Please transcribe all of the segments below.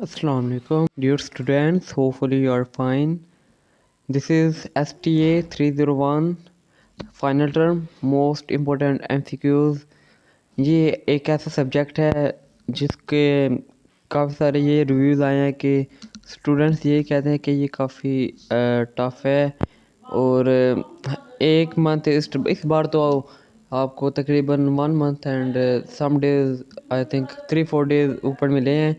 Assalamu alaikum, dear students. Hopefully you are fine. This is STA 301 final term most important MCQs। ये एक ऐसा subject है जिसके काफ़ी सारे ये रिव्यूज़ आए हैं कि स्टूडेंट्स ये कहते हैं कि ये काफ़ी टफ है। और एक मंथ इस बार तो आपको तकरीबन 1 month and some days I think 3-4 days ऊपर मिले हैं।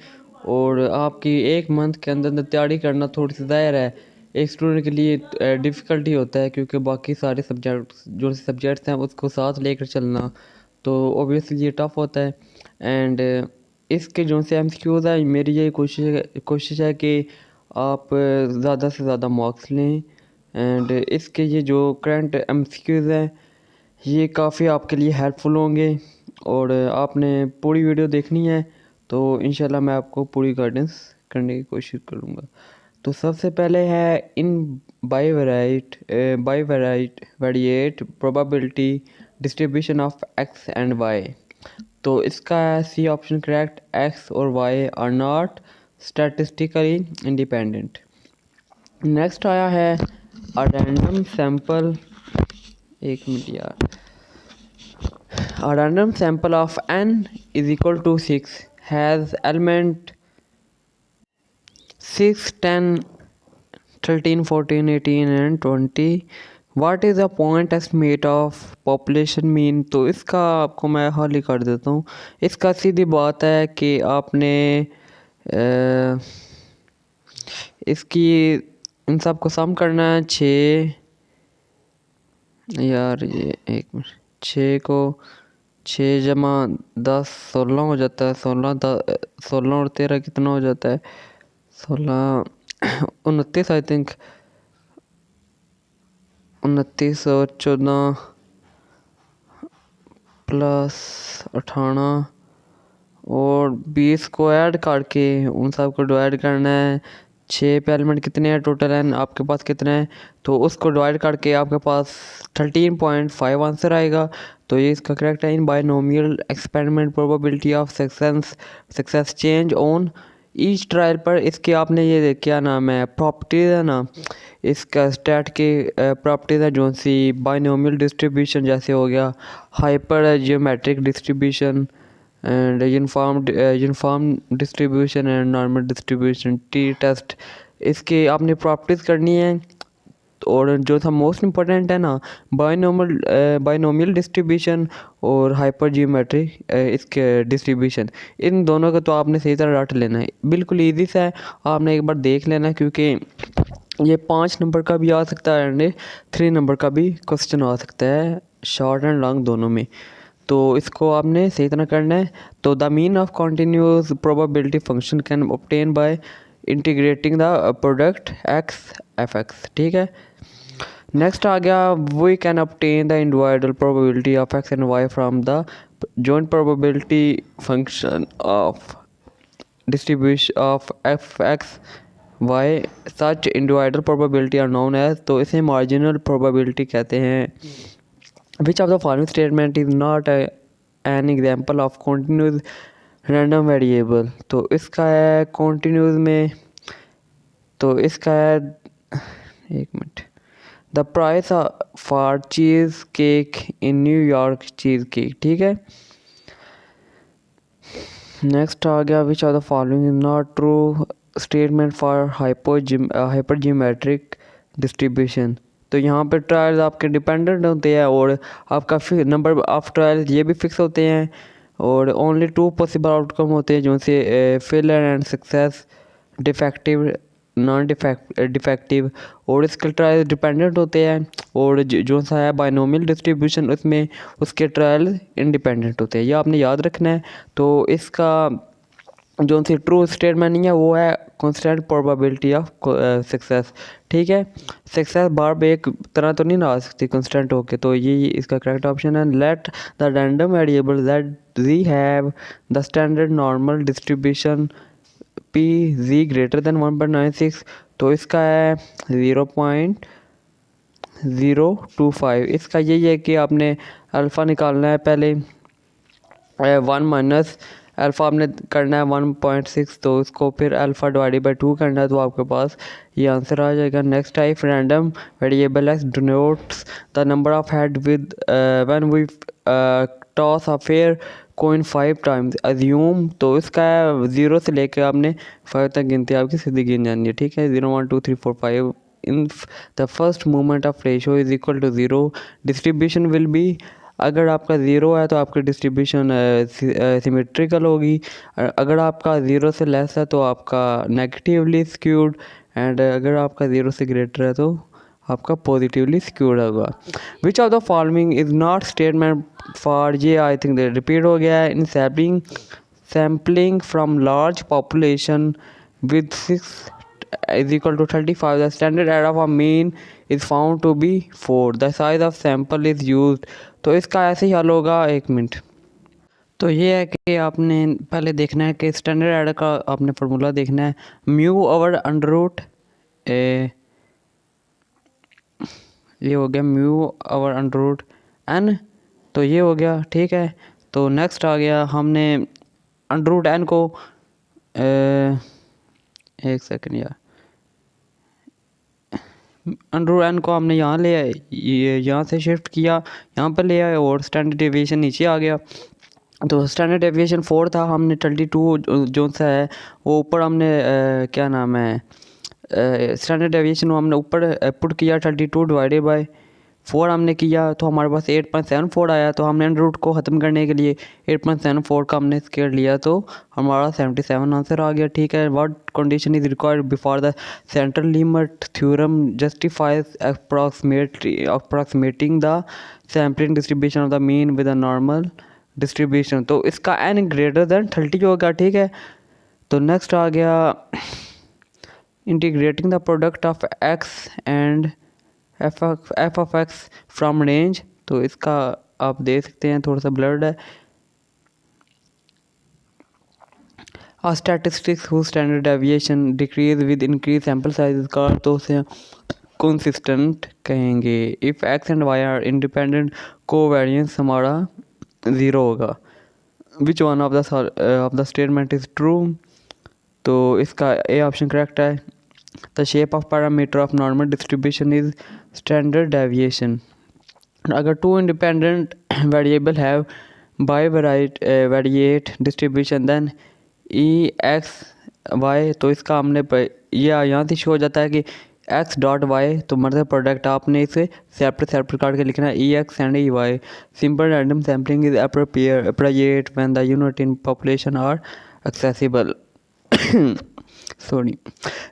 और आपकी 1 मंथ के अंदर अंदर तैयारी करना थोड़ी सी ज़ाहिर है एक स्टूडेंट के लिए डिफ़िकल्टी होता है, क्योंकि बाकी सारे सब्जेक्ट्स हैं उसको साथ लेकर चलना तो ऑब्वियसली ये टफ़ होता है। एंड इसके जो से MCQs है, मेरी ये कोशिश है कि आप ज़्यादा से ज़्यादा मार्क्स लें। एंड इसके ये जो करंट MCQs हैं ये काफ़ी आपके लिए हेल्पफुल होंगे और आपने पूरी वीडियो देखनी है, तो इंशाल्लाह मैं आपको पूरी गाइडेंस करने की कोशिश करूँगा। तो सबसे पहले है in bivariate probability distribution of x and y। तो इसका है सी ऑप्शन करेक्ट, x और y are not statistically independent. Next आया है अ रैंडम सैंपल, एक मिनट यार, a random sample of n is equal to 6 has element 6, 10, 13, 14, 18 and 20. What is the point estimate of population mean? तो इसका आपको मैं हल ही कर देता हूँ। इसका सीधी बात है कि आपने इसकी इन सब को सम करना है। 6 यार ये एक मिनट, 6 को 6 जमा 10 16 हो जाता है। 16 और 13 कितना हो जाता है? 16 29 आई थिंक, 29 और 14 प्लस 18 और 20 को ऐड करके उन सब को डिवाइड करना है। 6 पे एलिमेंट कितने हैं टोटल हैं आपके पास कितने हैं, तो उसको डिवाइड करके आपके पास 13.5 आंसर आएगा। तो ये इसका करेक्ट है। In binomial experiment probability of success change on each trial पर इसके आपने ये क्या नाम है प्रॉपर्टीज़ है ना, इसका स्टैट के प्रॉपर्टीज़ है जो सी बायनोमियल डिस्ट्रीब्यूशन जैसे हो गया, hyper geometric distribution and uniform distribution and normal distribution T test, इसके आपने प्रॉपर्टीज़ करनी है। और जो था मोस्ट इम्पोर्टेंट है ना बायनोमियल डिस्ट्रीब्यूशन और हाइपर जियोमेट्री इसके डिस्ट्रीब्यूशन, इन दोनों का तो आपने सही तरह रट लेना है। बिल्कुल ईजी सा है, आपने एक बार देख लेना, क्योंकि ये 5 नंबर का भी आ सकता है एंड 3 नंबर का भी क्वेश्चन आ सकता है, शॉर्ट एंड लॉन्ग दोनों में। तो इसको आपने सही तरह करना है। तो the mean of continuous probability function can obtain by integrating the product x f(x), ठीक है। नेक्स्ट आ गया we can obtain the individual probability of x and y from the joint probability function of distribution of f(x, y). Such individual probability are known as, तो इसे marginal probability कहते हैं। Which of the following statement is not an example of continuous random variable? तो इसका है continuous में, तो इसका है एक minute, the price for cheese cake in New York cheese cake, ठीक है। नेक्स्ट आ गया विच of the following is not true statement for hyper geometric distribution. तो यहाँ पे ट्रायल्स आपके डिपेंडेंट होते हैं और आपका नंबर ऑफ ट्रायल्स ये भी फिक्स होते हैं और ओनली 2 पॉसिबल आउटकम होते हैं, जो से failure and success, defective, non defective. और इसके ट्रायल डिपेंडेंट होते हैं और जो सा है बायनोमियल डिस्ट्रीब्यूशन उसमें उसके ट्रायल इंडिपेंडेंट होते हैं, ये आपने याद रखना है। तो इसका जो सी ट्रू स्टेटमेंट नहीं है वो है कांस्टेंट प्रोबेबिलिटी ऑफ सक्सेस, ठीक है। सक्सेस बार एक तरह तो नहीं ना आ सकती कांस्टेंट होके, तो ये इसका करेक्ट ऑप्शन है। Let the random variable that G have the standard normal distribution P G greater than 1.96, तो इसका है 0.025। इसका यही है कि आपने अल्फ़ा निकालना है पहले 1 माइनस अल्फ़ा आपने करना है 1.6, तो इसको फिर अल्फ़ा डिवाइडेड बाई 2 करना है, तो आपके पास ये आंसर आ जाएगा। Next type random variable X denotes the number of head with when we toss a fair coin 5 times assume, तो इसका 0 से लेकर आपने 5 तक गिनती आपकी सीधी गिन जानी है, ठीक है। 0 1 2 3 4 5 in the first movement of ratio is equal to 0। Distribution will be, अगर आपका ज़ीरो है तो आपकी डिस्ट्रीब्यूशन सिमेट्रिकल होगी, अगर आपका ज़ीरो से लेस है तो आपका नेगेटिवली स्क्यूड, एंड अगर आपका ज़ीरो से ग्रेटर है तो आपका पॉजिटिवली स्क्यूड होगा। Which of the following is not statement for, ये आई थिंक रिपीट हो गया है। In sampling from large population with 6 is equal to 35, the standard error of a mean is found to be 4, the size of sample is used। तो इसका ऐसे ही हल होगा, 1 minute. तो ये है कि आपने पहले देखना है कि स्टैंडर्ड एरर का आपने फार्मूला देखना है, म्यू ओवर अंडर रूट ये हो गया mu over under root n, तो ये हो गया, ठीक है। तो नेक्स्ट आ गया, हमने अंडर रूट एन को एक सेकेंड यार, अंडर एन को हमने यहाँ ले आए, ये यहाँ से शिफ्ट किया, यहाँ पर ले आए और स्टैंडर्ड डेविएशन नीचे आ गया। तो स्टैंडर्ड डेविएशन 4 था, हमने 32 जो सा है वो ऊपर हमने क्या नाम है स्टैंडर्ड डेविएशन हमने ऊपर पुट किया, 32 डिवाइडेड बाय 4 हमने किया, तो हमारे पास 8.74 आया। तो हमने अंडर रूट को ख़त्म करने के लिए 8.74 का हमने स्क्वायर लिया, तो हमारा 77 आंसर आ गया, ठीक है। What condition is required before the central limit theorem justifies approximating the sampling distribution of the mean with a normal distribution, तो इसका n ग्रेटर दैन 30 होगा, ठीक है। तो नेक्स्ट आ गया integrating the product of x and F of x from range, तो इसका आप देख सकते हैं थोड़ा सा ब्लर्ड है। Statistics who standard deviation decrease with increase sample size का, तो उसे कंसिस्टेंट कहेंगे। If x and y are independent covariance हमारा 0 होगा। Which one of the statement is true, तो इसका ए ऑप्शन करेक्ट है। The shape of parameter of normal distribution is standard deviation. अगर 2 independent variable have bivariate distribution then E x y, तो इसका हमने ये यहाँ से शो हो जाता है कि एक्स डॉट वाई, तो मतलब प्रोडक्ट आपने इसे सेपरेट काट के लिखना है, E X and E Y. Simple random sampling is appropriate when the unit in population are accessible. Sorry,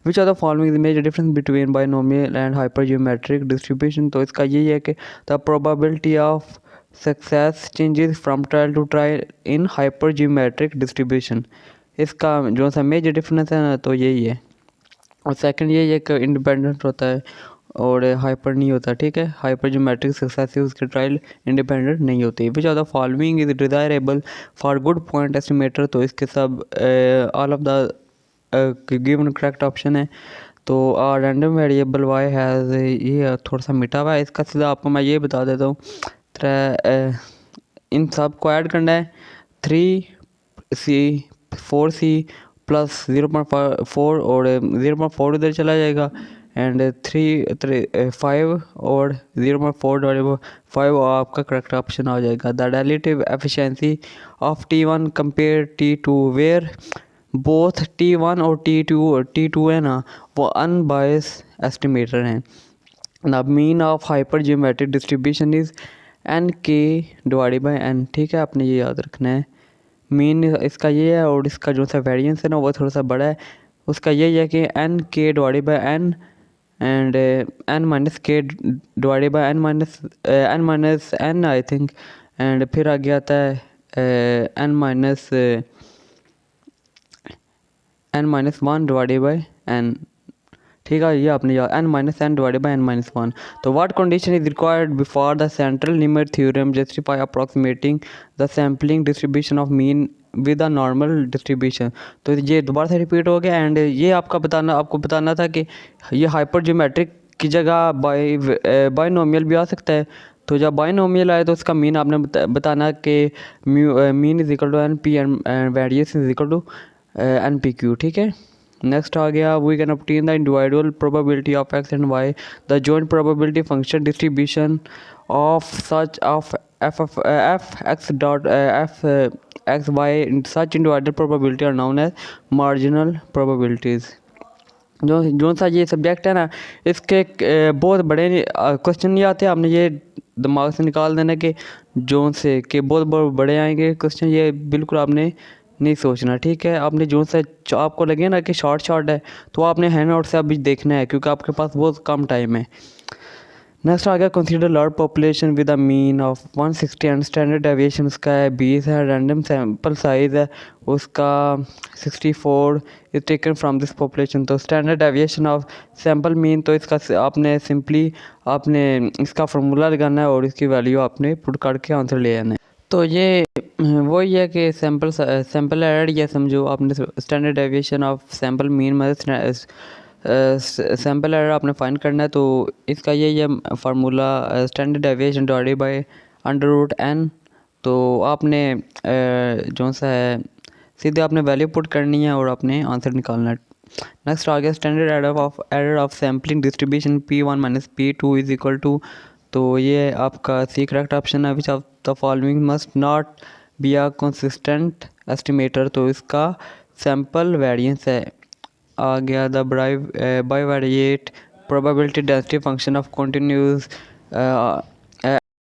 which are the following major difference between binomial and hypergeometric distribution, तो इसका यही है कि the probability of success changes from trial to trial in hypergeometric distribution, इसका जो सा major difference है ना, तो यही है। और सेकंड यही है कि इंडिपेंडेंट होता है और हाइपर नहीं होता, ठीक है। हाइपर ज्योमेट्रिक सक्सेस उसके ट्रायल इंडिपेंडेंट नहीं होती। Which are the following is desirable for good point estimator, तो इसके सब all of the given correct option है। तो रैंडम वेरिएबल वाई हैज़, ये थोड़ा सा मिटा हुआ है, इसका सीधा आपको मैं ये बता देता हूँ। इन सब को ऐड करना है, 3c 4c प्लस 0.4 और 0.4 इधर चला जाएगा, एंड 5 और 0.4/5 आपका करेक्ट ऑप्शन आ जाएगा। The relative efficiency of T1 compare T2 where both T1 और T2 है ना, वो अनबायस एस्टिमेटर हैं। The mean of hyper geometric distribution is NK divided by N, ठीक है, आपने ये याद रखना है। मीन इसका ये है और इसका जो सा वेरिएंस है ना वो थोड़ा सा बड़ा है, उसका यही है कि NK divided by N and N minus K divided by N minus N I think, and फिर आगे आता है N minus 1 divided by N, ठीक है। ये आपने याद N डिवाइडेड बाय N-1। तो what condition is required before the central limit theorem justify approximating the sampling distribution of mean with a normal distribution, तो ये दोबारा से रिपीट हो गया। एंड ये आपको बताना था कि ये हाइपर ज्योमेट्रिक की जगह बाइनोमियल भी आ सकता है, तो जब बाइनोमियल आए तो उसका मीन आपने बताना कि mean is equal to n p and variance is equal to n p q, ठीक है। नेक्स्ट आ गया, we can obtain the individual probability of x and y, the joint probability function distribution of such of f x dot f x y, such individual probability are known as marginal probabilities. जो सा ये subject है ना, इसके बहुत बड़े question नहीं आते, आपने ये दिमाग से निकाल देना कि जोन से कि बहुत बड़े आएंगे क्वेश्चन, ये बिल्कुल आपने नहीं सोचना, ठीक है। आपने जोन से आपको लगे ना कि शॉर्ट है तो आपने हैंड आउट से अभी देखना है, क्योंकि आपके पास बहुत कम टाइम है। नेक्स्ट आ गया, consider large population with a mean of 160 and standard deviation उसका है 20 है, रैंडम सैम्पल साइज़ है उसका 64 is taken from this population. तो standard deviation of sample mean, तो इसका आपने सिंपली आपने इसका फार्मूला लगाना है और इसकी वैल्यू आपने पुट करके आंसर ले आना है। तो ये वही है कि सैम्पल एरर, या समझो आपने standard deviation of sample mean मतलब सैम्पल एरर आपने फाइंड करना है। तो इसका यही है formula, standard deviation divided by under root n. तो आपने जो सा है सीधे आपने वैल्यू पुट करनी है और आपने आंसर निकालना है। नेक्स्ट आ गया, standard error of sampling distribution P1 minus P2 is equal to, तो ये आपका सी करेक्ट ऑप्शन है, which of the following must not be a consistent estimator. तो इसका सैम्पल वेरिएंस है। आ गया, the bivariate probability density function of continuous